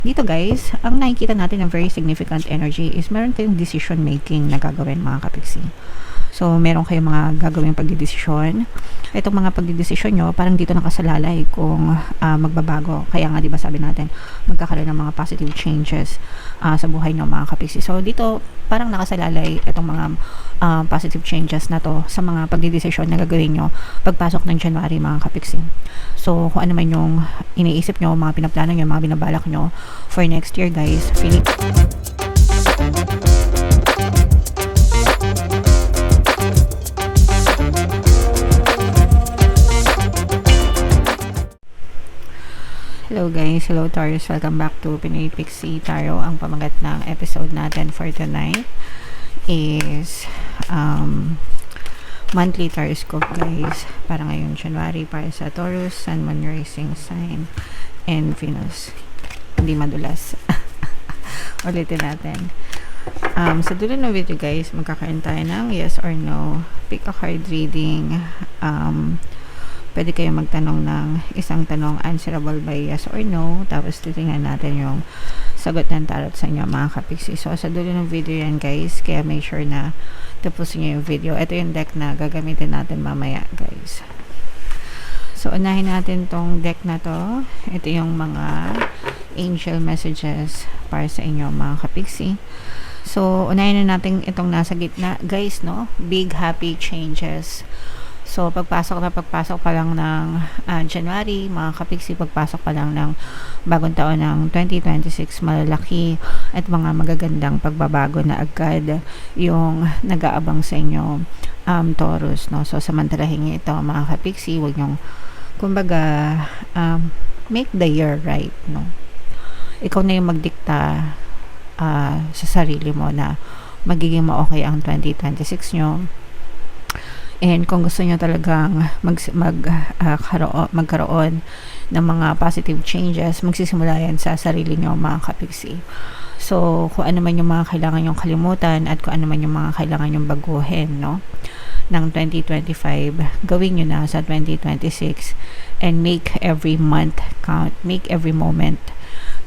Dito guys, ang nakikita natin ng very significant energy is meron kayong decision making na gagawin mga kapiksi. So, meron kayong mga gagawin pagdidesisyon. Itong mga pagdidesisyon nyo, parang dito nakasalalay kung magbabago. Kaya nga, di ba sabi natin, magkakaroon ng mga positive changes sa buhay ng mga kapiksi. So, dito, parang nakasalalay itong mga positive changes na to sa mga pagdidesisyon na gagawin nyo pagpasok ng January mga kapiksi. So, kung ano man yung iniisip nyo, mga pinaplano nyo, mga binabalak nyo for next year guys, feeling Hello guys, hello Taurus, welcome back to Pinoy Pixie Tarot. Ang pamagat ng episode natin for tonight is monthly horoscope guys para ngayong January para sa Taurus, Sun, Moon, Rising Sign and Venus. Hindi madulas. Ulitin natin. Sa dulo ng video guys, magkakaroon tayo ng yes or no, pick a card reading. Pwede kayo magtanong ng isang tanong answerable by yes or no, tapos titingnan natin yung sagot ng tarot sa inyo mga kapiksi. So sa dulo ng video yan guys, kaya make sure na tapusin nyo yung video. Ito yung deck na gagamitin natin mamaya guys. So unahin natin tong deck na to. Ito yung mga angel messages para sa inyo mga kapiksi. So unahin na natin itong nasa gitna guys, no? Big happy changes. So, pagpasok pa lang ng January, mga kapiksi, pagpasok pa lang ng bagong taon ng 2026, malalaki at mga magagandang pagbabago na agad yung nag-aabang sa inyo, Taurus, no? So, samantalahin ito, mga kapiksi, huwag nyong, kumbaga, make the year right, no? Ikaw na yung magdikta sa sarili mo na magiging ma-okay ang 2026 nyo. And kung gusto nyo talagang magkaroon ng mga positive changes, magsisimula yan sa sarili nyo mga kapiksi. So, kung ano man yung mga kailangan nyong kalimutan at kung ano man yung mga kailangan nyong baguhin, no? Ng 2025, gawin nyo na sa 2026 and make every month count, make every moment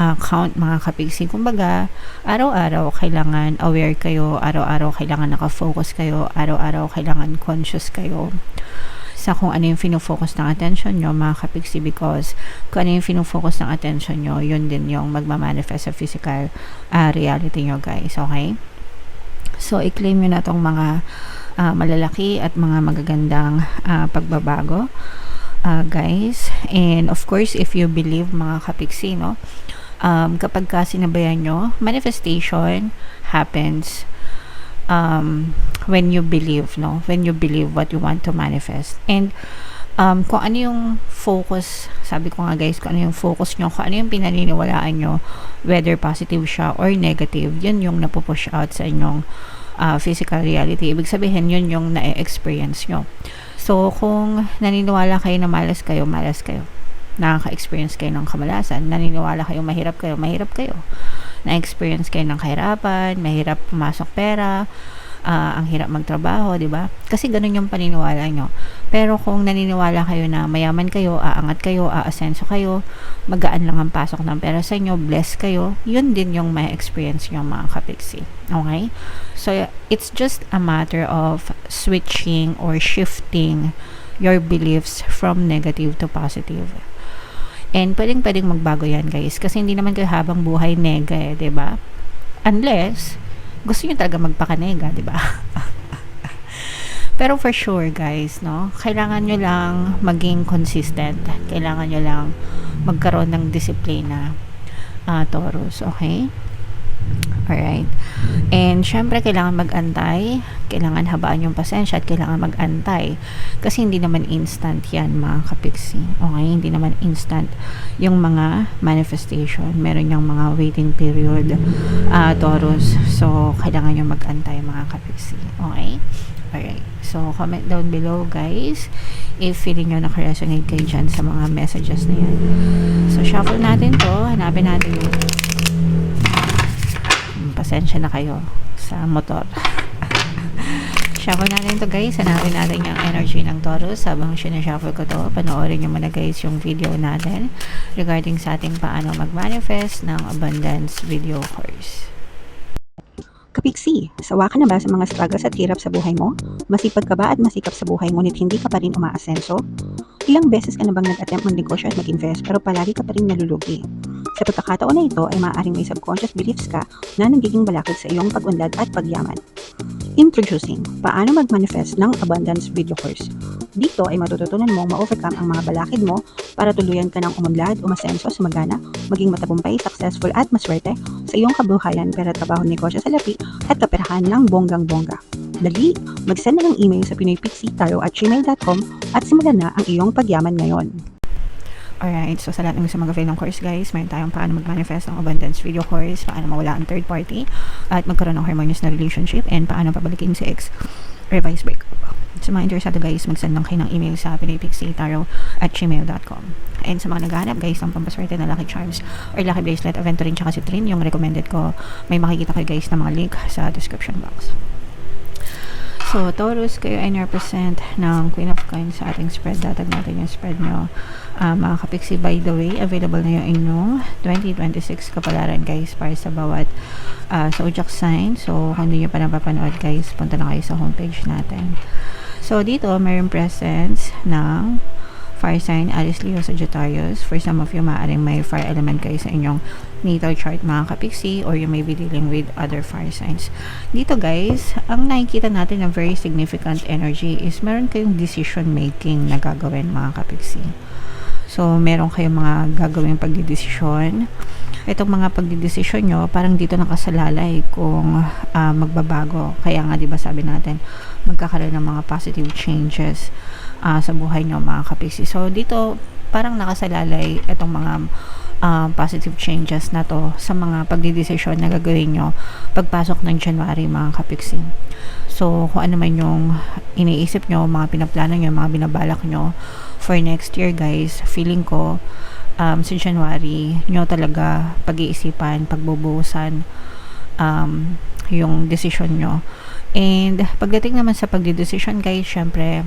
count mga kapiksi. Kumbaga, araw-araw kailangan aware kayo, araw-araw kailangan nakafocus kayo, araw-araw kailangan conscious kayo sa kung ano yung finofocus ng attention nyo mga kapiksi, because kung ano yung finofocus ng attention nyo, yun din yung magmamanifest sa physical reality nyo guys, okay? So, i-claim nyo na tong mga malalaki at mga magagandang pagbabago guys. And of course, if you believe mga kapiksi, no? Kapag sinabayan nyo, manifestation happens when you believe, no? When you believe what you want to manifest. And kung ano yung focus, sabi ko nga guys, kung ano yung focus nyo, kung ano yung pinaniniwalaan nyo, whether positive siya or negative, yun yung napupush out sa inyong physical reality. Ibig sabihin, yun yung na-experience nyo. So, kung naniniwala kayo na malas kayo, nakaka-experience kayo ng kamalasan, naniniwala kayo, mahirap kayo. Na-experience kayo ng kahirapan, mahirap pumasok pera, ang hirap magtrabaho, di ba? Kasi ganun yung paniniwala nyo. Pero kung naniniwala kayo na mayaman kayo, aangat kayo, aasenso kayo, magaan lang ang pasok ng pera sa inyo, bless kayo, yun din yung may experience nyo mga kapiksi. Okay? So, it's just a matter of switching or shifting your beliefs from negative to positive. And pwedeng magbago yan guys, kasi hindi naman kayo habang buhay nega eh, diba? Unless gusto nyo talaga magpakanega, diba? Pero for sure guys, no, kailangan nyo lang maging consistent, kailangan nyo lang magkaroon ng disiplina, Taurus, okay? Alright. And syempre kailangan mag-antay, kailangan habaan yung pasensya at kailangan mag-antay kasi hindi naman instant yan mga kapiksi, okay? Hindi naman instant yung mga manifestation, meron yung mga waiting period, Taurus. So kailangan yung mag-antay mga kapiksi, okay? Alright, so comment down below guys if feeling nyo nakaresonate kayo dyan sa mga messages na yan. So shuffle natin to, hanapin natin yung pasensya na kayo sa motor. Shuffle natin to guys. Hanapin natin yung energy ng Taurus. Habang sinashuffle ko to, panoorin nyo muna guys yung video natin regarding sa ating paano mag-manifest ng abundance video course. Kapiksi, sawa ka na ba sa mga struggles at hirap sa buhay mo? Masipag ka ba at masikap sa buhay ngunit hindi ka pa rin umaasenso? Ilang beses ka na bang nag-attempt mag-negosyo at mag-invest pero palagi ka pa rin nalulugi? Sa pagkakataon na ito ay maaaring may subconscious beliefs ka na nagiging balakid sa iyong pag-unlad at pagyaman. Introducing, paano mag-manifest ng abundance video course. Dito ay matututunan mong ma-overcome ang mga balakid mo para tuluyan ka ng umunlad, umasenso, sumagana, maging matagumpay, successful at maswerte sa iyong kabuhayan, pera, trabaho, negosyo, salapi at kaperahan ng bonggang-bongga. Dali, mag-send na ng email sa pinoypixie@gmail.com at simulan na ang iyong pagyaman ngayon. Alright, so sa lahat ng gusto mag-avail ng course guys, mayroon tayong paano mag-manifest ng abundance video course, paano mawala ang third party, at magkaroon ng harmonious na relationship, and paano pabalikin si ex, revise breakup. Sa mga interesado guys, mag-send lang kayo ng email sa pinoypixie@gmail.com. And sa mga naghahanap guys ng pampaswerte na lucky charms or lucky bracelet, aventurine tsaka citrine, yung recommended ko, may makikita kayo guys ng mga link sa description box. So, Taurus, kayo ay represent ng Queen of Coins sa ating spread. Datag natin yung spread nyo. Mga kapiksi, by the way, available na yung inyong 2026 kapalaran guys para sa bawat zodiac sign. So, kung hindi nyo pa napapanood guys, punta na kayo sa homepage natin. So, dito, mayroong presence ng fire sign, Aries, Leo, Sagittarius. For some of you, maaaring may fire element kayo sa inyong natal chart mga kapiksi, or you may be dealing with other fire signs. Dito guys, ang nakikita natin na very significant energy is meron kayong decision making na gagawin mga kapiksi. So, meron kayong mga gagawin pagdidesisyon. Itong mga pagdidesisyon nyo, parang dito nakasalalay kung magbabago. Kaya nga, di ba sabi natin, magkakaroon ng mga positive changes sa buhay nyo mga kapiksi. So, dito, parang nakasalalay itong mga positive changes na to sa mga pagdidesisyon na gagawin nyo pagpasok ng January mga kapiksi. So, kung ano man yung iniisip nyo, mga pinaplano nyo, mga binabalak nyo for next year guys, feeling ko sa January nyo talaga pag-iisipan, pagbubuhusan yung decision nyo. And pagdating naman sa pagdidesisyon guys, syempre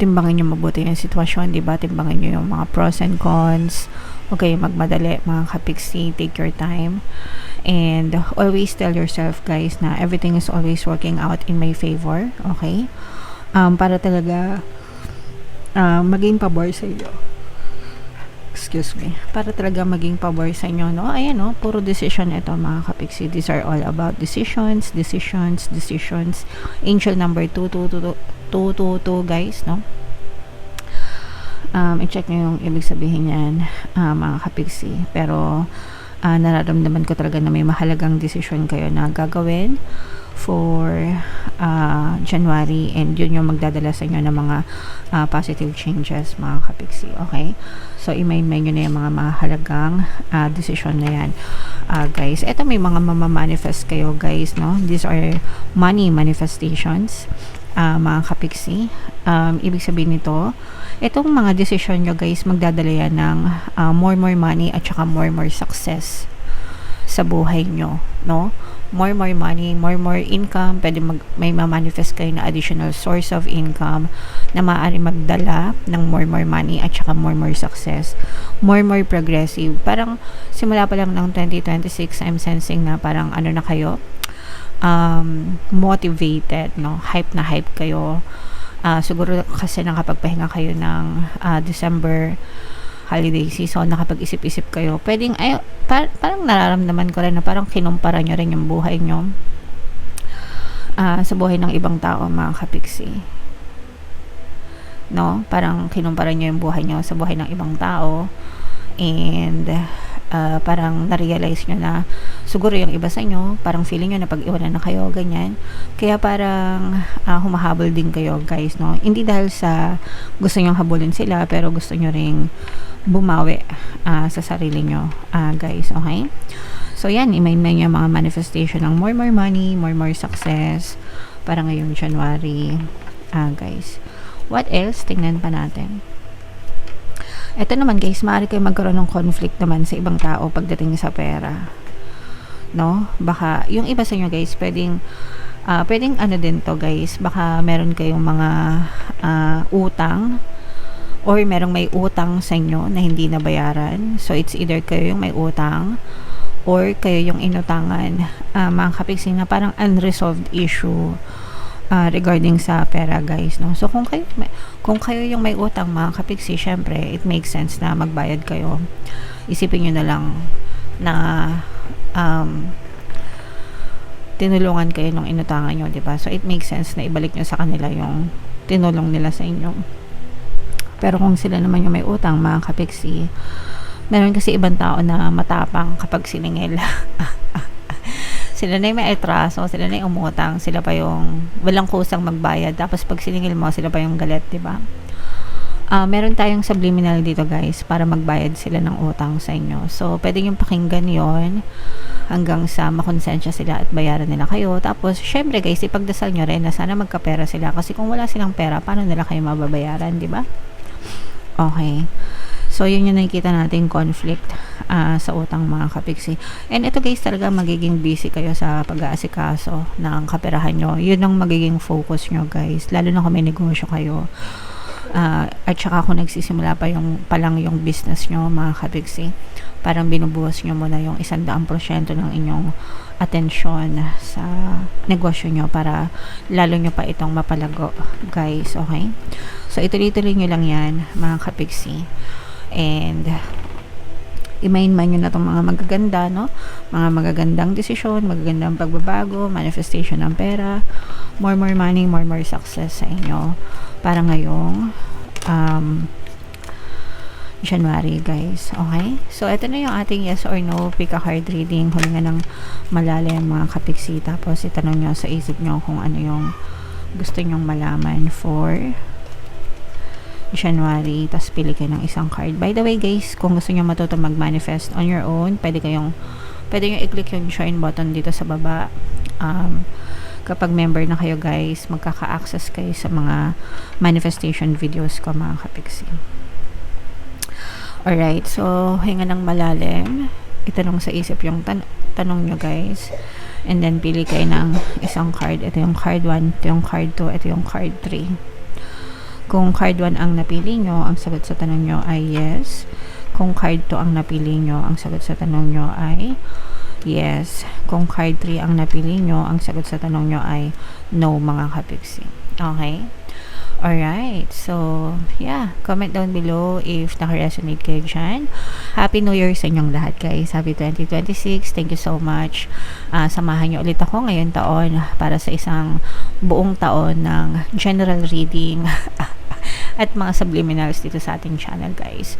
timbangin nyo mabuti yung sitwasyon, diba? Timbangin nyo yung mga pros and cons. Huwag kayong magmadali mga kapiksi, take your time. And always tell yourself guys na everything is always working out in my favor, okay? Para talaga maging pabor sa iyo. Excuse me. Para talaga maging pabor sa inyo, no? Ayan, no? Puro decision ito mga kapiksi. These are all about decisions, decisions, decisions. Angel number 222 guys, no? I-check nyo yung ibig sabihin yan mga kapiksi. Pero nararamdaman ko talaga na may mahalagang decision kayo na gagawin for January, and yun yung magdadala sa inyo ng mga positive changes mga kapiksi, okay? So i-main nyo na yung mga mahalagang decision na yan guys. Eto, may mga mamamanifest kayo guys, no? These are money manifestations mga kapiksi. Ibig sabihin nito, itong mga decision nyo guys, magdadala yan ng more money at saka more success sa buhay nyo, no? More money, more income. Pwede may ma-manifest kayo na additional source of income na maaari magdala ng more money at saka more success, more progressive. Parang simula pa lang ng 2026, I'm sensing na parang ano na kayo, motivated, no? Hype na hype kayo. Siguro kasi nakapagpahinga kayo ng December holiday season, nakapag-isip-isip kayo. Pwedeng, parang nararamdaman ko rin na parang kinumpara nyo rin yung buhay nyo sa buhay ng ibang tao mga kapiksi. No? Parang kinumpara nyo yung buhay nyo sa buhay ng ibang tao, and parang na-realize nyo na siguro yung iba sa inyo, parang feeling nyo na pag-iwanan na kayo, ganyan. Kaya parang humahabol din kayo guys, no? Hindi dahil sa gusto nyo habulin sila, pero gusto nyo ring bumawi sa sarili nyo guys, okay? So yan, i-main na yung mga manifestation ng more money, more success para ngayong January guys. What else? Tingnan pa natin. Ito naman guys, maaari kayo magkaroon ng conflict naman sa ibang tao pagdating sa pera. no? Baka, yung iba sa inyo guys, pwedeng ano din to guys, baka meron kayong mga utang, or merong may utang sa inyo na hindi nabayaran. So, it's either kayo yung may utang, or kayo yung inutangan, mga kapiksi, na parang unresolved issue regarding sa pera guys, no? So, kung kayo yung may utang mga kapiksi, syempre, it makes sense na magbayad kayo. Isipin nyo na lang na tinulungan kayo nung inutangan nyo, diba? So, it makes sense na ibalik nyo sa kanila yung tinulong nila sa inyo. Pero kung sila naman yung may utang, mga kapiksi, meron kasi ibang tao na matapang kapag siningil. Sila na yung may atraso, sila na yung umutang, sila pa yung walang kusang magbayad, tapos pag siningil mo, sila pa yung galit, diba? Meron tayong subliminal dito guys, para magbayad sila ng utang sa inyo. So, pwede yung pakinggan yon hanggang sa makonsensya sila at bayaran nila kayo. Tapos, syempre guys, ipagdasal nyo rin na sana magkapera sila. Kasi kung wala silang pera, paano nila kayo mababayaran, di ba? Okay. So, yun yung nakikita nating conflict sa utang mga kapiksi. And ito guys, talaga magiging busy kayo sa pag-aasikaso ng kaperahan nyo. Yun ang magiging focus nyo guys. Lalo na kung may negosyo kayo. At saka kung nagsisimula pa lang yung business nyo mga kapiksi, parang binubuhos nyo muna yung 100% ng inyong atensyon sa negosyo nyo para lalo nyo pa itong mapalago guys, okay? So ituloy-tuloy nyo lang yan mga kapiksi, and i-mind nyo na itong mga magaganda, no? Mga magagandang desisyon, magagandang pagbabago, manifestation ng pera, more money, more success sa inyo para ngayong January guys, okay? So ito na yung ating yes or no pick a card reading. Huminga ng malalim mga kapiksi, tapos itanong nyo sa isip nyo kung ano yung gusto nyong malaman for January, tapos pili kayo ng isang card. By the way guys, kung gusto nyo matuto mag-manifest on your own, pwede nyo i-click yung join button dito sa baba. Kapag member na kayo guys, magkaka-access kayo sa mga manifestation videos ko mga kapiksi. Alright, so hinga ng malalim, itanong sa isip yung tanong nyo guys, and then pili kayo ng isang card. Ito yung card 1, ito yung card 2, ito yung card 3. Kung card 1 ang napili nyo, ang sagot sa tanong nyo ay yes. Kung card 2 ang napili nyo, ang sagot sa tanong nyo ay yes. Kung card 3 ang napili nyo, ang sagot sa tanong nyo ay no mga kapiksi. Okay? Alright. So, yeah. Comment down below if naka-resonate kayo dyan. Happy New Year sa inyong lahat guys. Happy 2026. Thank you so much. Samahan nyo ulit ako ngayon taon para sa isang buong taon ng general reading at mga subliminals dito sa ating channel guys.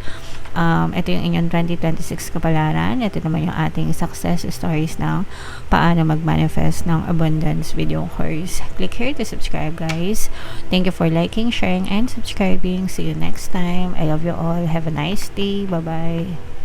Ito yung inyong 2026 kapalaran. Ito naman yung ating success stories ng paano mag-manifest ng abundance video course. Click here to subscribe guys. Thank you for liking, sharing, and subscribing. See you next time. I love you all. Have a nice day. Bye-bye.